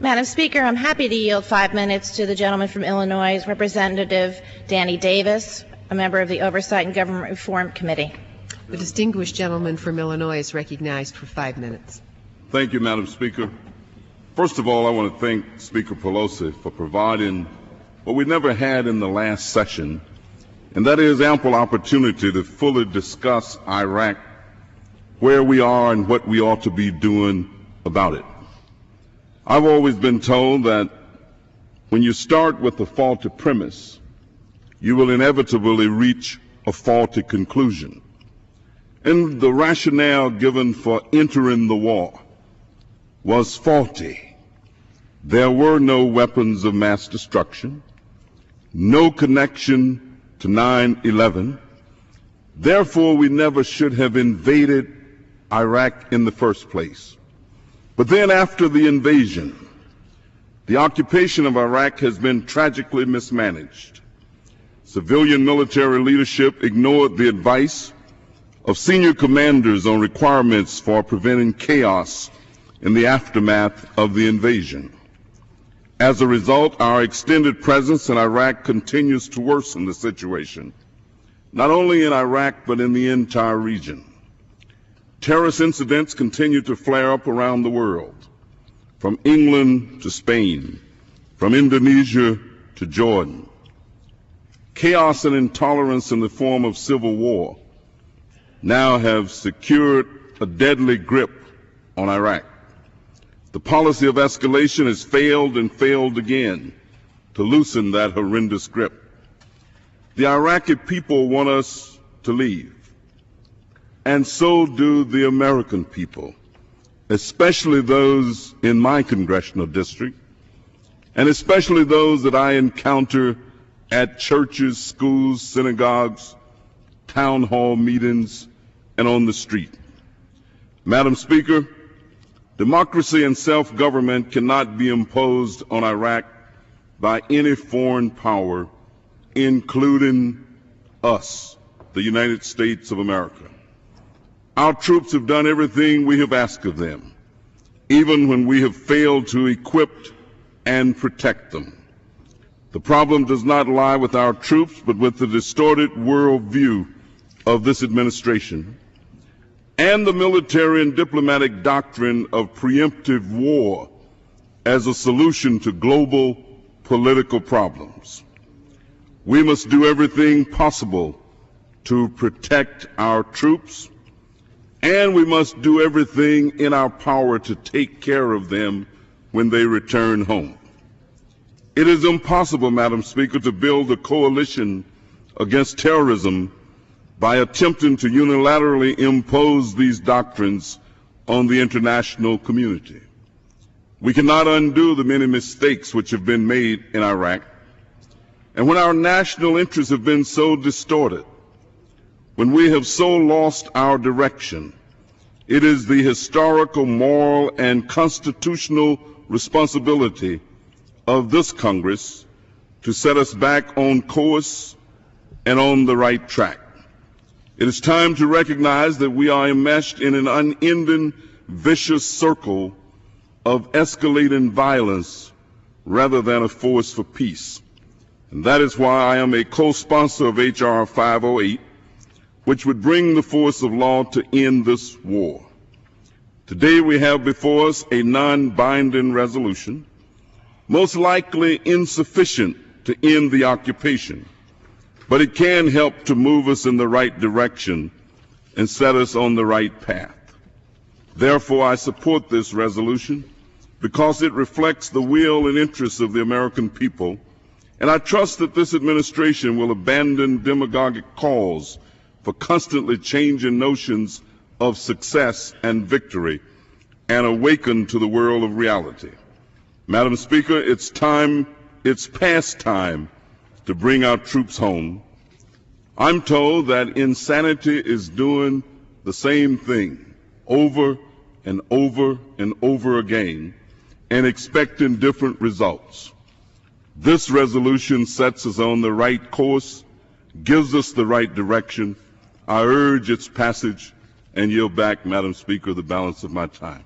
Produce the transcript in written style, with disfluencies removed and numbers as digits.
Madam Speaker, I'm happy to yield 5 minutes to the gentleman from Illinois, Representative Danny Davis, a member of the Oversight and Government Reform Committee. The distinguished gentleman from Illinois is recognized for 5 minutes. Thank you, Madam Speaker. First of all, I want to thank Speaker Pelosi for providing what we never had in the last session, and that is ample opportunity to fully discuss Iraq, where we are and what we ought to be doing about it. I've always been told that when you start with a faulty premise, you will inevitably reach a faulty conclusion. And the rationale given for entering the war was faulty. There were no weapons of mass destruction, no connection to 9/11. Therefore, we never should have invaded Iraq in the first place. But then after the invasion, the occupation of Iraq has been tragically mismanaged. Civilian military leadership ignored the advice of senior commanders on requirements for preventing chaos in the aftermath of the invasion. As a result, our extended presence in Iraq continues to worsen the situation, not only in Iraq but in the entire region. Terrorist incidents continue to flare up around the world, from England to Spain, from Indonesia to Jordan. Chaos and intolerance in the form of civil war now have secured a deadly grip on Iraq. The policy of escalation has failed and failed again to loosen that horrendous grip. The Iraqi people want us to leave, and so do the American people, especially those in my congressional district, and especially those that I encounter at churches, schools, synagogues, town hall meetings, and on the street. Madam Speaker, democracy and self-government cannot be imposed on Iraq by any foreign power, including us, the United States of America. Our troops have done everything we have asked of them, even when we have failed to equip and protect them. The problem does not lie with our troops, but with the distorted worldview of this administration and the military and diplomatic doctrine of preemptive war as a solution to global political problems. We must do everything possible to protect our troops, and we must do everything in our power to take care of them when they return home. It is impossible, Madam Speaker, to build a coalition against terrorism by attempting to unilaterally impose these doctrines on the international community. We cannot undo the many mistakes which have been made in Iraq. And when our national interests have been so distorted, when we have so lost our direction, it is the historical, moral, and constitutional responsibility of this Congress to set us back on course and on the right track. It is time to recognize that we are enmeshed in an unending, vicious circle of escalating violence rather than a force for peace. And that is why I am a co-sponsor of H.R. 508, which would bring the force of law to end this war. Today we have before us a non-binding resolution, most likely insufficient to end the occupation, but it can help to move us in the right direction and set us on the right path. Therefore, I support this resolution because it reflects the will and interests of the American people, and I trust that this administration will abandon demagogic calls for constantly changing notions of success and victory and awaken to the world of reality. Madam Speaker, it's past time to bring our troops home. I'm told that insanity is doing the same thing over and over and over again and expecting different results. This resolution sets us on the right course, gives us the right direction. I urge its passage and yield back, Madam Speaker, the balance of my time.